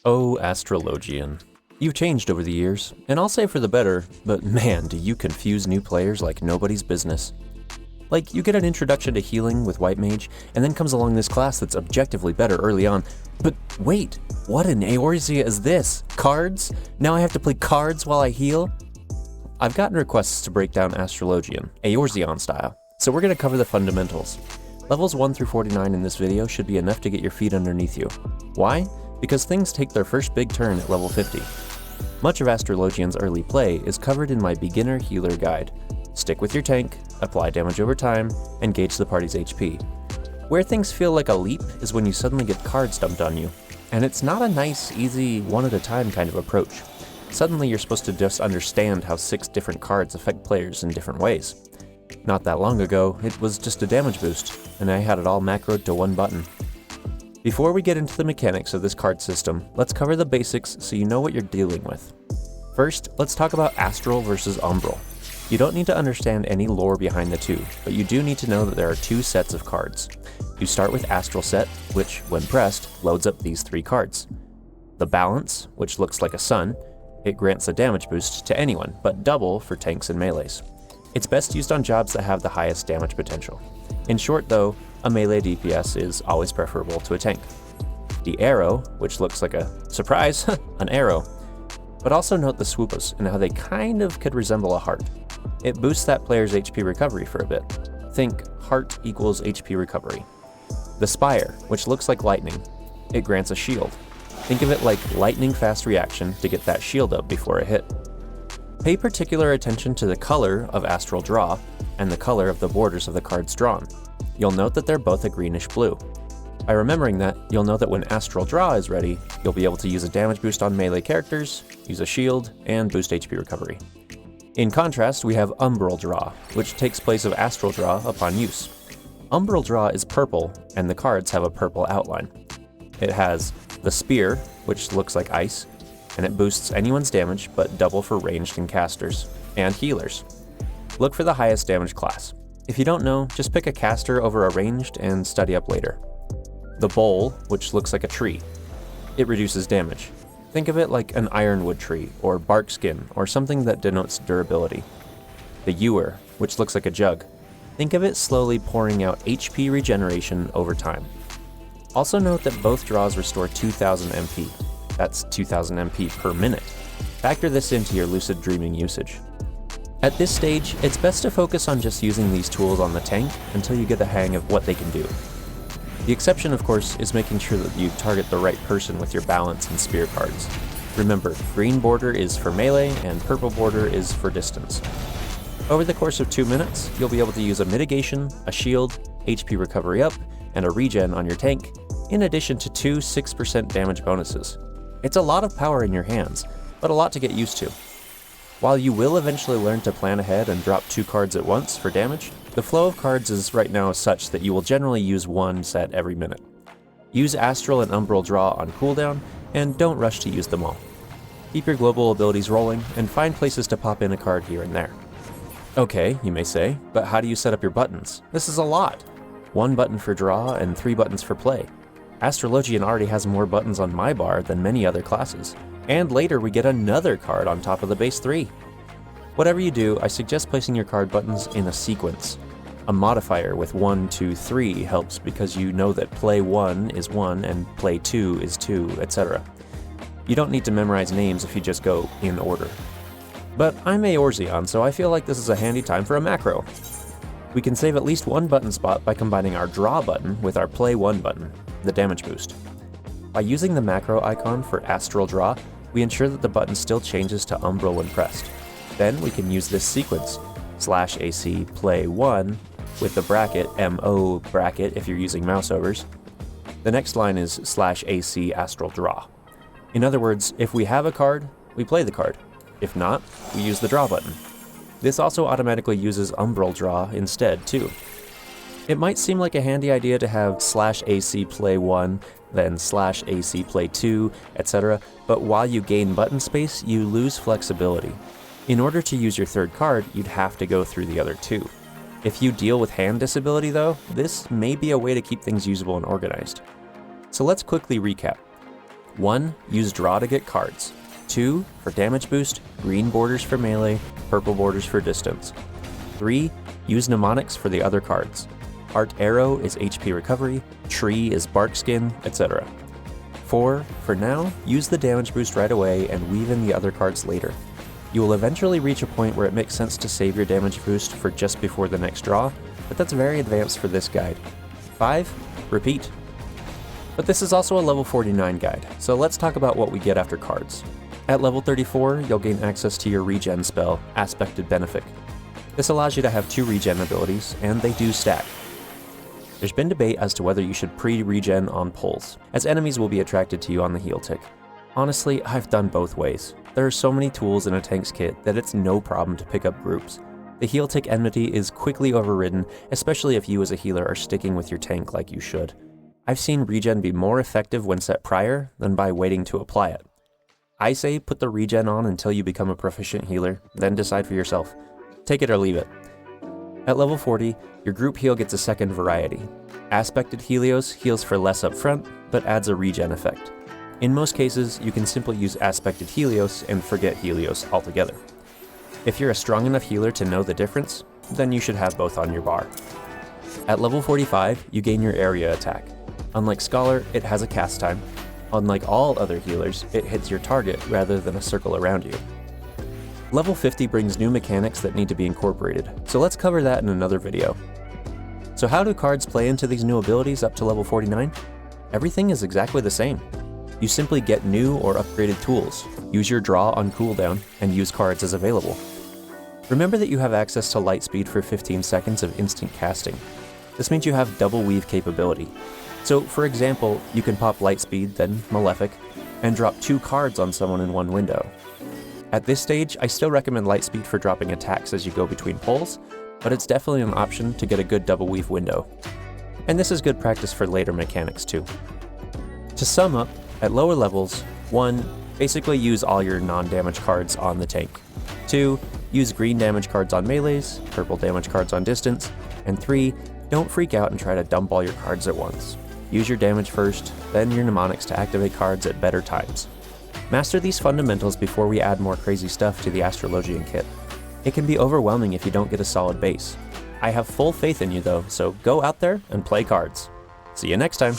Oh, Astrologian. You've changed over the years, and I'll say for the better, but man, do you confuse new players like nobody's business. Like, you get an introduction to healing with White Mage, and then comes along this class that's objectively better early on. But wait, what in Eorzeon is this? Cards? Now I have to play cards while I heal? I've gotten requests to break down Astrologian, Eorzeon style, so we're going to cover the fundamentals. Levels 1 through 49 in this video should be enough to get your feet underneath you. Why? Because things take their first big turn at level 50. Much of Astrologian's early play is covered in my beginner healer guide. Stick with your tank, apply damage over time, and gauge the party's HP. Where things feel like a leap is when you suddenly get cards dumped on you, and it's not a nice, easy, one at a time kind of approach. Suddenly you're supposed to just understand how 6 different cards affect players in different ways. Not that long ago, it was just a damage boost, and I had it all macroed to one button. Before we get into the mechanics of this card system, let's cover the basics so you know what you're dealing with. First, let's talk about Astral versus Umbral. You don't need to understand any lore behind the two, but you do need to know that there are 2 sets of cards. You start with Astral Set, which, when pressed, loads up these 3 cards. The Balance, which looks like a sun. It grants a damage boost to anyone, but double for tanks and melees. It's best used on jobs that have the highest damage potential. In short though, a melee DPS is always preferable to a tank. The Arrow, which looks like a, surprise, an arrow. But also note the swoopas and how they kind of could resemble a heart. It boosts that player's HP recovery for a bit. Think heart equals HP recovery. The Spire, which looks like lightning. It grants a shield. Think of it like lightning fast reaction to get that shield up before a hit. Pay particular attention to the color of Astral Draw and the color of the borders of the cards drawn. You'll note that they're both a greenish blue. By remembering that, you'll know that when Astral Draw is ready, you'll be able to use a damage boost on melee characters, use a shield, and boost HP recovery. In contrast, we have Umbral Draw, which takes place of Astral Draw upon use. Umbral Draw is purple, and the cards have a purple outline. It has the Spear, which looks like ice, and it boosts anyone's damage, but double for ranged and casters, and healers. Look for the highest damage class. If you don't know, just pick a caster over a ranged and study up later. The Bowl, which looks like a tree. It reduces damage. Think of it like an ironwood tree, or bark skin, or something that denotes durability. The Ewer, which looks like a jug. Think of it slowly pouring out HP regeneration over time. Also note that both draws restore 2000 MP. That's 2000 MP per minute. Factor this into your lucid dreaming usage. At this stage, it's best to focus on just using these tools on the tank until you get the hang of what they can do. The exception, of course, is making sure that you target the right person with your balance and spear cards. Remember, green border is for melee and purple border is for distance. Over the course of 2 minutes, you'll be able to use a mitigation, a shield, HP recovery up, and a regen on your tank, in addition to 2 6% damage bonuses. It's a lot of power in your hands, but a lot to get used to. While you will eventually learn to plan ahead and drop 2 cards at once for damage, the flow of cards is right now such that you will generally use 1 set every minute. Use Astral and Umbral Draw on cooldown, and don't rush to use them all. Keep your global abilities rolling, and find places to pop in a card here and there. Okay, you may say, but how do you set up your buttons? This is a lot! 1 button for draw and 3 buttons for play. Astrologian already has more buttons on my bar than many other classes. And later we get another card on top of the base 3. Whatever you do, I suggest placing your card buttons in a sequence. A modifier with 1, 2, 3 helps because you know that play 1 is 1 and play 2 is 2, etc. You don't need to memorize names if you just go in order. But I'm Eorzeon, so I feel like this is a handy time for a macro. We can save at least 1 button spot by combining our draw button with our play 1 button, the damage boost. By using the macro icon for Astral Draw, we ensure that the button still changes to Umbral when pressed. Then we can use this sequence, /AC play 1, with the bracket, MO bracket if you're using mouse overs. The next line is /AC Astral Draw. In other words, if we have a card, we play the card. If not, we use the draw button. This also automatically uses Umbral Draw instead, too. It might seem like a handy idea to have /AC play 1, then /AC play 2, etc., but while you gain button space, you lose flexibility. In order to use your third card, you'd have to go through the other 2. If you deal with hand disability though, this may be a way to keep things usable and organized. So let's quickly recap. 1. Use draw to get cards. 2. For damage boost, green borders for melee, purple borders for distance. 3. Use mnemonics for the other cards. Art Arrow is HP recovery, Tree is bark skin, etc. 4. For now, use the damage boost right away and weave in the other cards later. You will eventually reach a point where it makes sense to save your damage boost for just before the next draw, but that's very advanced for this guide. 5. Repeat. But this is also a level 49 guide, so let's talk about what we get after cards. At level 34, you'll gain access to your regen spell, Aspected Benefic. This allows you to have 2 regen abilities, and they do stack. There's been debate as to whether you should pre-regen on pulls, as enemies will be attracted to you on the heal tick. Honestly, I've done both ways. There are so many tools in a tank's kit that it's no problem to pick up groups. The heal tick enmity is quickly overridden, especially if you as a healer are sticking with your tank like you should. I've seen regen be more effective when set prior than by waiting to apply it. I say put the regen on until you become a proficient healer, then decide for yourself. Take it or leave it. At level 40, your group heal gets a second variety. Aspected Helios heals for less up front, but adds a regen effect. In most cases, you can simply use Aspected Helios and forget Helios altogether. If you're a strong enough healer to know the difference, then you should have both on your bar. At level 45, you gain your area attack. Unlike Scholar, it has a cast time. Unlike all other healers, it hits your target rather than a circle around you. Level 50 brings new mechanics that need to be incorporated, so let's cover that in another video. So how do cards play into these new abilities up to level 49? Everything is exactly the same. You simply get new or upgraded tools, use your draw on cooldown, and use cards as available. Remember that you have access to light speed for 15 seconds of instant casting. This means you have double weave capability. So for example, you can pop light speed, then Malefic, and drop 2 cards on someone in one window. At this stage, I still recommend light speed for dropping attacks as you go between pulls, but it's definitely an option to get a good double weave window. And this is good practice for later mechanics too. To sum up, at lower levels, 1. Basically use all your non-damage cards on the tank. 2. Use green damage cards on melees, purple damage cards on distance, and 3. Don't freak out and try to dump all your cards at once. Use your damage first, then your mnemonics to activate cards at better times. Master these fundamentals before we add more crazy stuff to the Astrologian kit. It can be overwhelming if you don't get a solid base. I have full faith in you though, so go out there and play cards. See you next time!